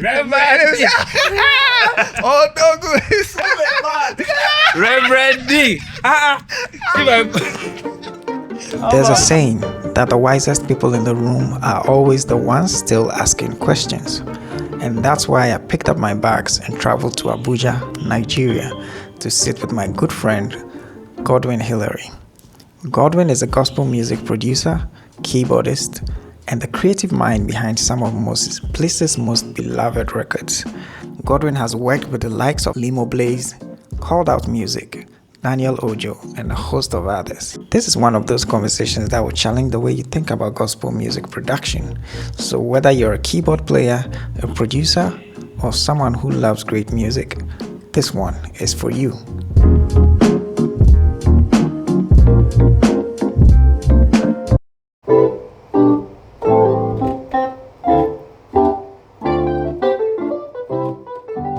Reverend D. Oh, Douglas. Reverend D. There's a saying that the wisest people in the room are always the ones still asking questions. And that's why I picked up my bags and traveled to Abuja, Nigeria, to sit with my good friend, Godwin Hillary. Godwin is a gospel music producer, keyboardist, and the creative mind behind some of Moses Bliss's most beloved records. Godwin has worked with the likes of Limoblaze, CalledOut Music, Daniel Ojo, and a host of others. This is one of those conversations that will challenge the way you think about gospel music production. So whether you're a keyboard player, a producer, or someone who loves great music, this one is for you.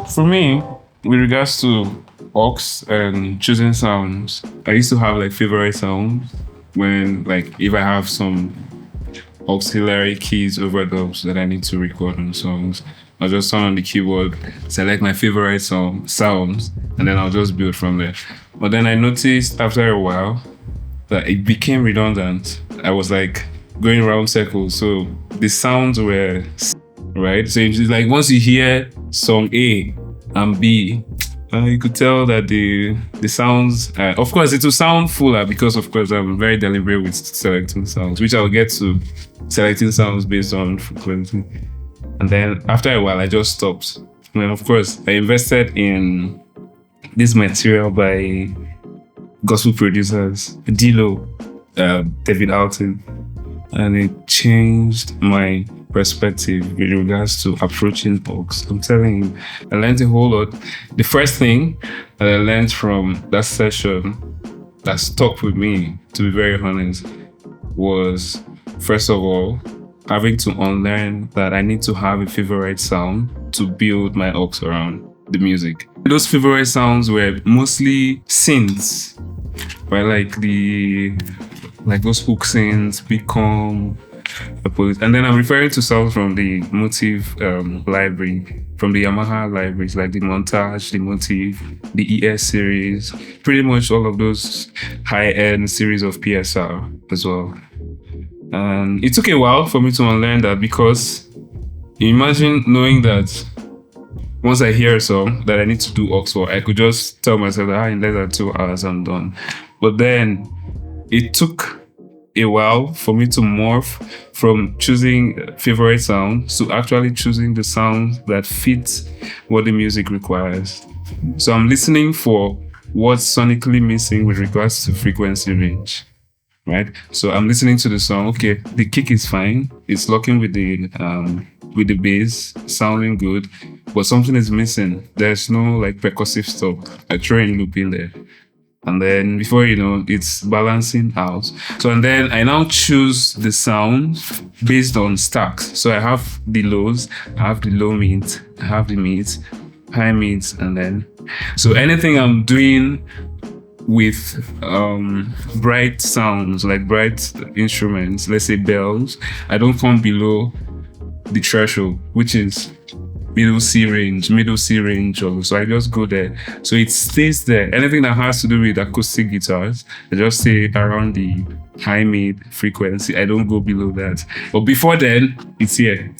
For me, with regards to aux and choosing sounds, I used to have like favorite sounds when, like, if I have some auxiliary keys overdubs that I need to record on songs, I'll just turn on the keyboard, select my favorite sounds, and then I'll just build from there. But then I noticed after a while that it became redundant. I was like going around circles, so the sounds were right. So it's like once you hear song A and B, you could tell that the sounds, of course, it will sound fuller because, of course, I'm very deliberate with selecting sounds, which I'll get to selecting sounds based on frequency. And then after a while, I just stopped. And then, of course, I invested in this material by gospel producers, D-Lo, David Alton, and it changed my perspective with regards to approaching aux. I'm telling you, I learned a whole lot. The first thing that I learned from that session that stuck with me, to be very honest, was, first of all, having to unlearn that I need to have a favorite sound to build my aux around the music. Those favorite sounds were mostly synths, right? Like those hook synths become and then I'm referring to sounds from the Motive library, from the Yamaha libraries, like the Montage, the Motive, the ES series, pretty much all of those high-end series of PSR as well. And it took a while for me to unlearn that, because imagine knowing that once I hear a song that I need to do aux for, I could just tell myself that in less than 2 hours I'm done. But then it took a while for me to morph from choosing favorite sounds to actually choosing the sounds that fit what the music requires. So I'm listening for what's sonically missing with regards to frequency range, right? So I'm listening to the song. Okay, the kick is fine. It's locking with the bass, sounding good, but something is missing. There's no like percussive stuff. I throw in loop in there. And then before you know, it's balancing out. So, and then I now choose the sound based on stacks. So I have the lows, I have the low mids, I have the mids, high mids, and then, so anything I'm doing with bright sounds, like bright instruments, let's say bells, I don't come below the threshold, which is middle C range, so I just go there. So it stays there. Anything that has to do with acoustic guitars, I just stay around the high mid frequency. I don't go below that. But before then, it's here.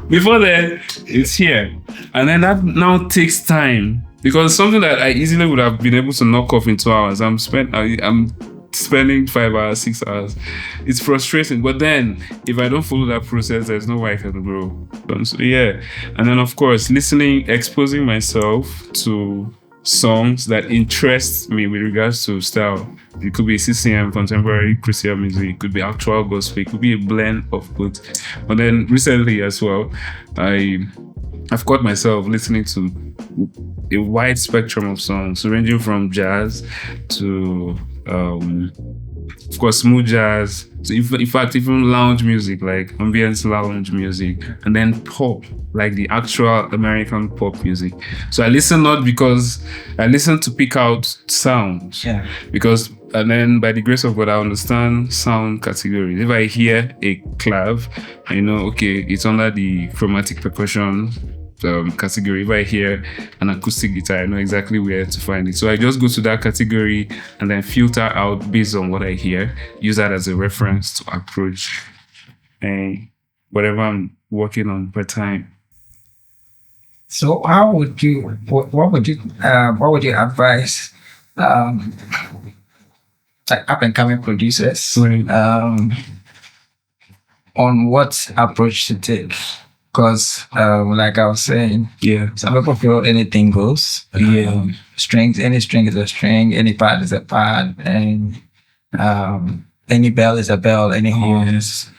before then, it's here. And then that now takes time, because something that I easily would have been able to knock off in 2 hours, I'm spending 5 hours, 6 hours. It's frustrating. But then if I don't follow that process, there's no way I can grow. So yeah. And then of course, exposing myself to songs that interest me with regards to style. It could be CCM, contemporary Christian music, it could be actual gospel, it could be a blend of both. But then recently as well, I've caught myself listening to a wide spectrum of songs, ranging from jazz to of course smooth jazz, so in fact even lounge music, like ambience lounge music, and then pop, like the actual American pop music. So I listen not because I listen to pick out sounds, because And then by the grace of God, I understand sound categories. If I hear a clav, I know, okay, it's under the chromatic percussion category. If I hear an acoustic guitar, I know exactly where to find it. So I just go to that category and then filter out based on what I hear, use that as a reference to approach and whatever I'm working on per time. So how would you, what would you advise like up and coming producers on what approach to take? Because like I was saying, some people feel anything goes. Strings, any string is a string, any pad is a pad, and any bell is a bell, any horn is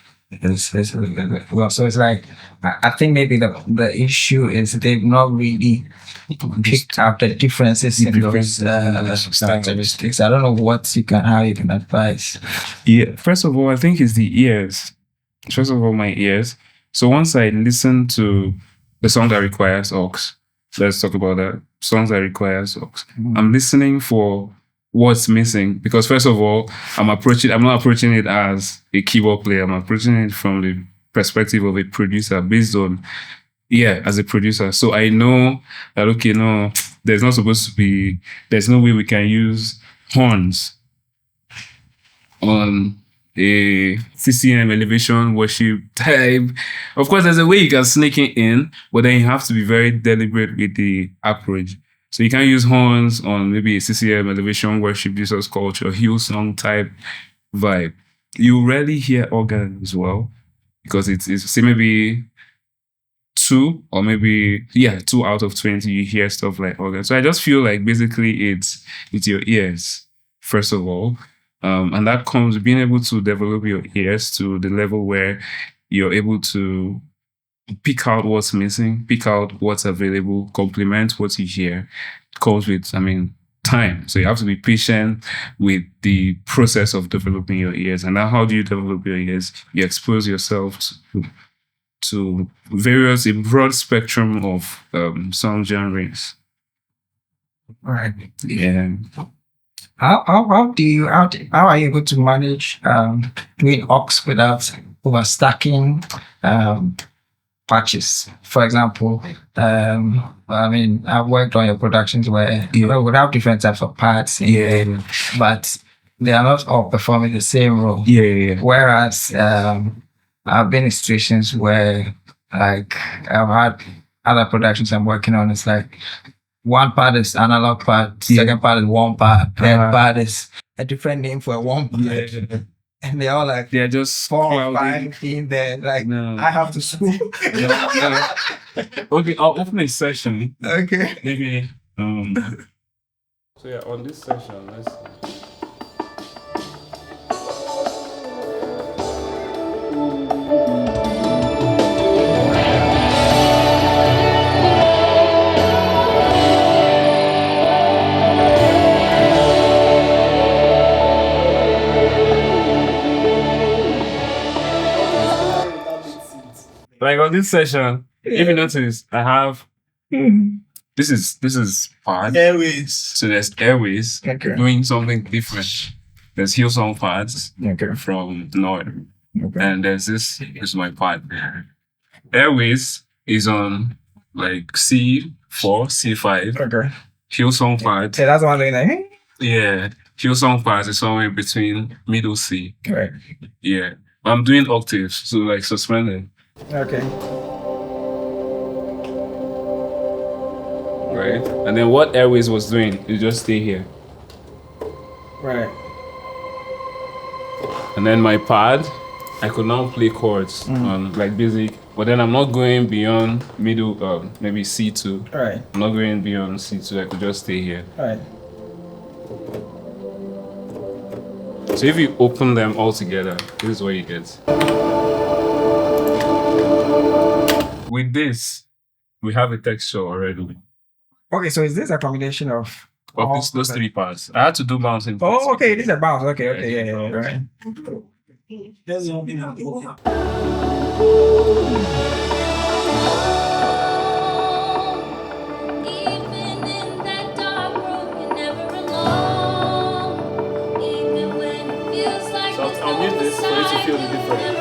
well. So it's like I think maybe the issue is they've not really picked up the differences in those characteristics. I don't know how you can advise. Yeah, first of all, I think it's the ears. First of all, my ears. So once I listen to the song that requires aux, let's talk about that. Songs that requires aux. I'm listening for what's missing because first of all, I'm not approaching it as a keyboard player. I'm approaching it from the perspective of a producer based on, as a producer. So I know that, okay, no, there's no way we can use horns on a CCM elevation worship type. Of course, there's a way you can sneak it in, but then you have to be very deliberate with the approach. So you can use horns on maybe a CCM elevation worship, Jesus culture, Hillsong type vibe. You rarely hear organ as well because it's say maybe 2 or maybe 2 out of 20 you hear stuff like organ. So I just feel like basically it's your ears first of all. And that comes being able to develop your ears to the level where you're able to pick out what's missing, pick out what's available, complement what you hear. It comes with, time. So you have to be patient with the process of developing your ears. And now how do you develop your ears? You expose yourself to a broad spectrum of sound genres. Right. Yeah. How are you able to manage doing aux without overstacking patches? For example, I've worked on your productions where we have different types of parts, but they are not all performing the same role. Whereas I've been in situations where, like, I've had other productions I'm working on. It's like one part is analog part, second part is one part, third part is a different name for one part. And they're all like, they're just 4 or 5 in there. Like, I have to school. Okay, I'll open a session. Okay. Maybe. So on this session, let's see. Like on this session, if you notice, I have this is part. Airways. So there's airways doing something different. There's Hillsong parts from North. And there's this is my part. Airways is on like C4, C5. Hillsong parts. Yeah, that's one thing. Yeah. Hillsong parts is somewhere between middle C. Correct. Yeah. I'm doing octaves, so like suspended. Okay. Right? And then what Airways was doing, you just stay here. Right. And then my pad, I could now play chords on like basic, but then I'm not going beyond middle, maybe C2. Right. I'm not going beyond C2, I could just stay here. Right. So if you open them all together, this is what you get. With this, we have a texture already. Okay, so is this a combination of those 3 parts? I had to do bouncing. Oh, okay, this is a bounce. Okay, yeah, right. Even in that dark room, you're never alone. this for you to feel the difference.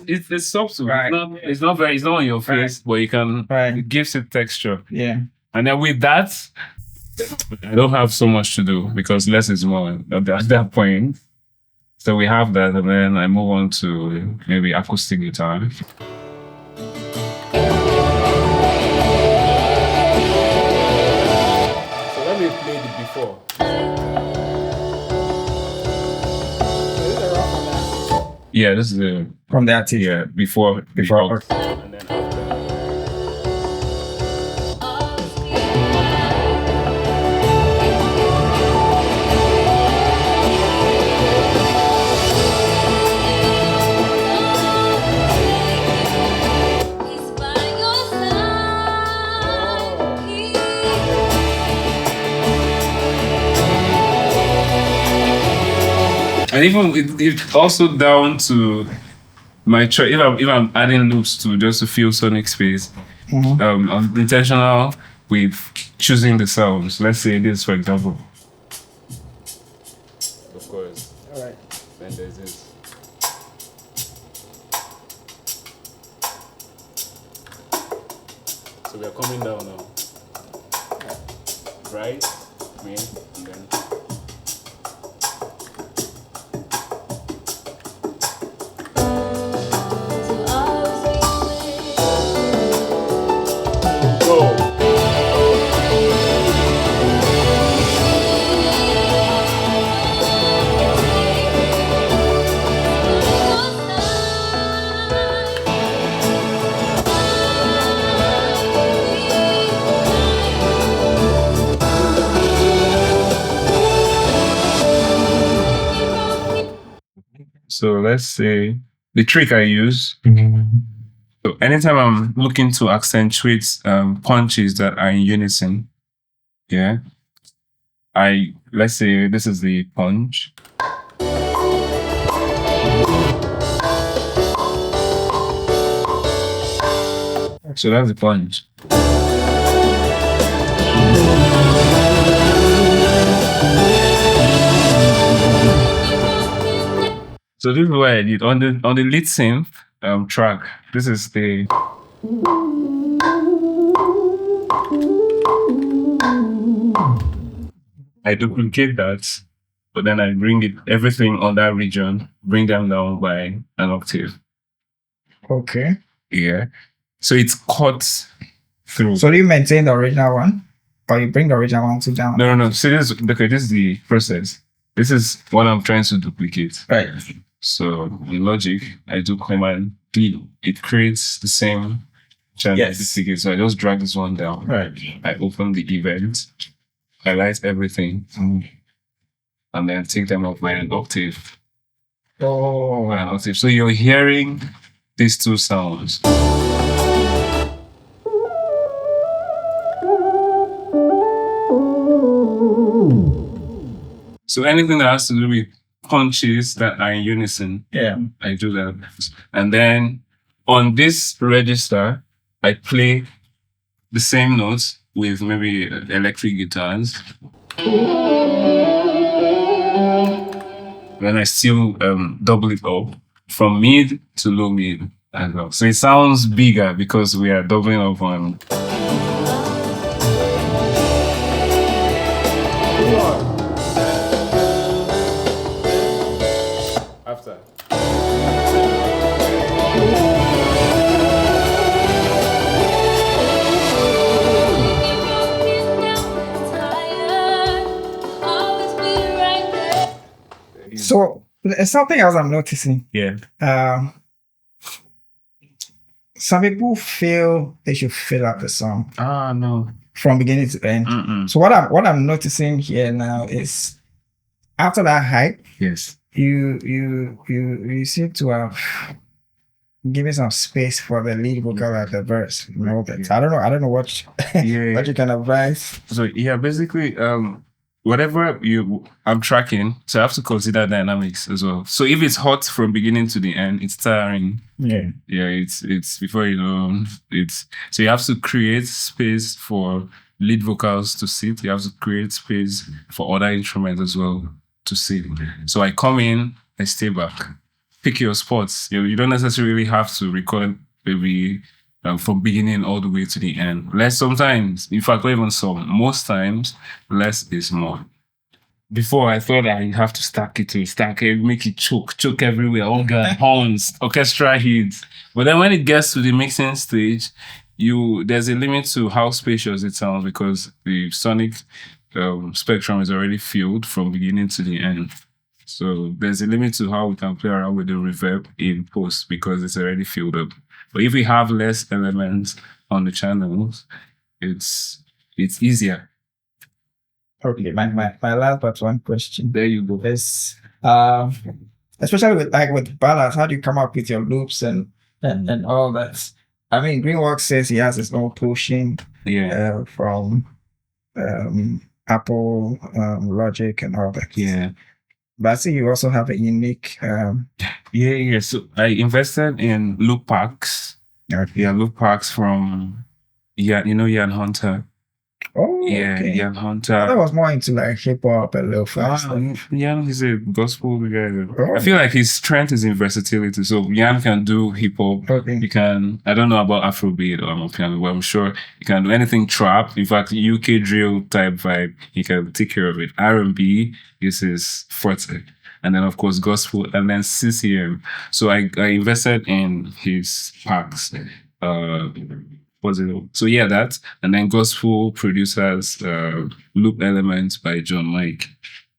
It's subtle. Right. It's not on your face, but you can. Right. It gives it texture. Yeah. And then with that, I don't have so much to do because less is more at that point. So we have that, and then I move on to maybe acoustic guitar. So let me play the before. Yeah, this is the From the artist. yeah before. And then after. And even it's also down to my choice. If I'm adding loops to just to fill sonic space, I'm intentional with choosing the sounds. Let's say this, for example. Of course. All right. Then there's this. So we are coming down now. Right, me, and then. So let's say the trick I use. So anytime I'm looking to accentuate punches that are in unison, yeah, let's say this is the punch. So that's the punch. So this is what I did on the lead synth track. This is the I duplicate that, but then I bring everything on that region, bring them down by an octave. Okay. Yeah. So it's cut through. So do you maintain the original one, or you bring the original one to down? No. See this? Okay, this is the process. This is what I'm trying to duplicate. Right. So in Logic, I do Command D. It creates the same channel duplicate. So I just drag this one down. Right. I open the event, highlight everything, and then take them up by an octave. Oh. By an octave. So you're hearing these two sounds. So anything that has to do with punches that are in unison, I do that. And then on this register, I play the same notes with maybe electric guitars. Then I still double it up from mid to low mid as well. So it sounds bigger because we are doubling up on. After. So there's something else I'm noticing. Yeah. Some people feel they should fill out the song No. from beginning to end. So what I'm noticing here now is after that hype, Yes. you seem to have given some space for the lead vocal at the verse. You know, but I don't know what what you can advise. So yeah, basically whatever I'm tracking, so I have to consider dynamics as well. So if it's hot from beginning to the end, it's tiring. Yeah. Yeah, it's before you know it's so you have to create space for lead vocals to sit. You have to create space for other instruments as well to sit. So I come in, I stay back. Pick your spots. You don't necessarily have to record maybe from beginning all the way to the end. Less sometimes, in fact, not even some, most times, less is more. Before I thought I have to stack it, make it choke everywhere, all the horns, orchestra hits. But then when it gets to the mixing stage, there's a limit to how spacious it sounds because the sonic spectrum is already filled from beginning to the end. So there's a limit to how we can play around with the reverb in post because it's already filled up. But if we have less elements on the channels, it's easier. Okay, my last but one question. There you go. Is especially with ballads, how do you come up with your loops and all that? I mean, Greenworks says he has his own pushing from Apple Logic and all that. Yeah. But I see you also have a unique So I invested in loop packs. Okay. Yeah, loop packs from Jan Hunter. Oh, Yeah, okay. Jan Hunter. I was more into like hip hop and little fast. Jan is a gospel guy. Oh. I feel like his strength is in versatility. So Jan can do hip hop. Okay. You can, I don't know about Afrobeat or Amapiano, but I'm sure you can do anything trap. In fact, UK drill type vibe, he can take care of it. R&B is his forte. And then of course gospel and then CCM. So I invested in his packs. So yeah, that, and then gospel producers, loop elements by John Mike.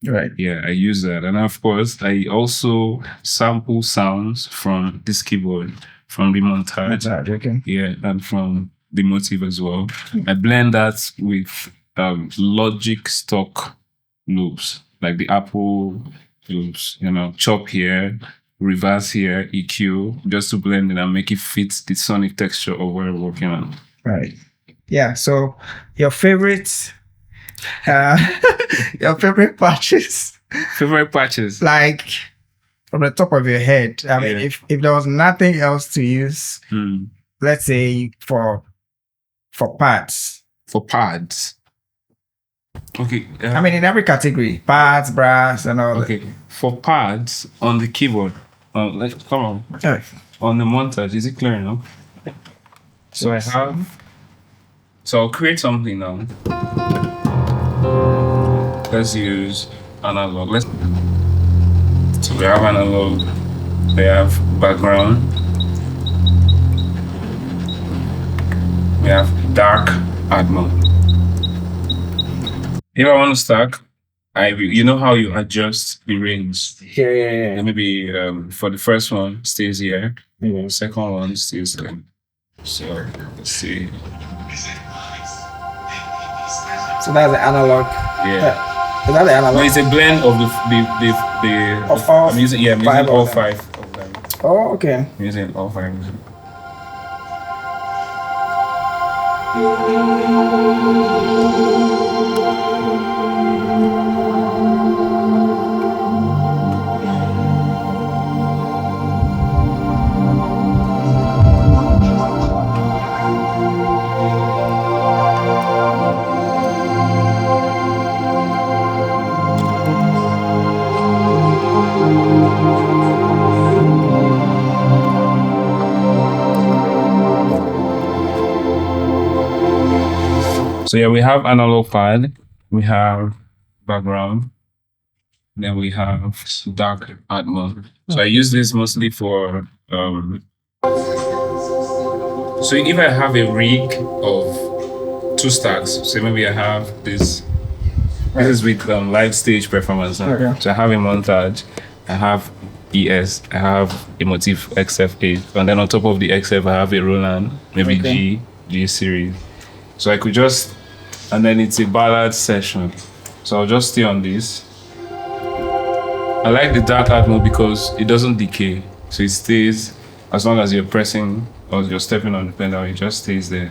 Right. Yeah, I use that, and of course, I also sample sounds from this keyboard, from the Montage. Okay. Yeah, and from the Motive as well. I blend that with Logic stock loops, like the Apple loops. Chop here, reverse here, EQ, just to blend it and make it fit the sonic texture of what we're working on. Right. Yeah. So your favorite patches. Favorite patches? Like from the top of your head. I mean, if there was nothing else to use, let's say for pads. For pads. Okay. I mean, in every category, pads, brass, and all that. Okay. For pads on the keyboard, come on. Okay. On the Montage, is it clear enough? So I'll create something now. Let's use analog. So we have analog, we have background, we have dark Atmo. If I want to stack, you know how you adjust the range? Yeah. Maybe for the first one stays here, the second one stays there. So let's see. So that's the analog. Yeah. Is that the analog? No, it's a blend of Of all I'm using five all of them. five of them. Oh, okay. I'm using all five. So yeah, we have analog pad, we have background, then we have dark Atmo. So I use this mostly for so if I have a rig of 2 stacks, so maybe I have this is with live stage performance. Okay. So I have a Montage, I have ES, I have a Motif XF8, and then on top of the XF I have a Roland, maybe G series. So I could just, and then it's a ballad session. So I'll just stay on this. I like the dark Atmo because it doesn't decay. So it stays, as long as you're pressing or you're stepping on the pedal, it just stays there.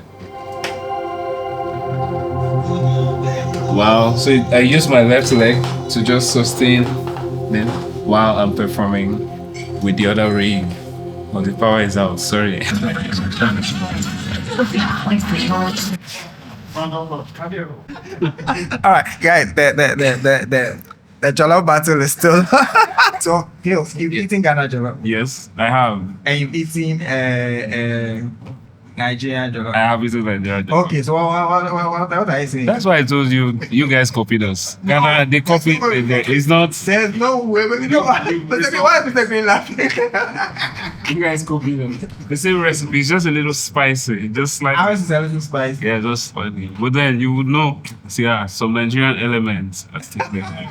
Wow, so I use my left leg to just sustain then while I'm performing with the other rig. Oh, the power is out, sorry. All right, guys. The jollof battle is still. So, Hills, you've eaten Ghana jollof, Yes, I have. and you've eaten Nigerian jollof. I have eaten Nigeria. Okay, so what are you saying? That's why I told you, you guys copied us. Ghana, they copied. It's not. There's no way. Why is Mr. Green laughing? You guys copied them. The same recipe, it's just a little spicy. Just like. How is it a little spicy? Yeah, just funny. But then you would know, see, some Nigerian elements are still there.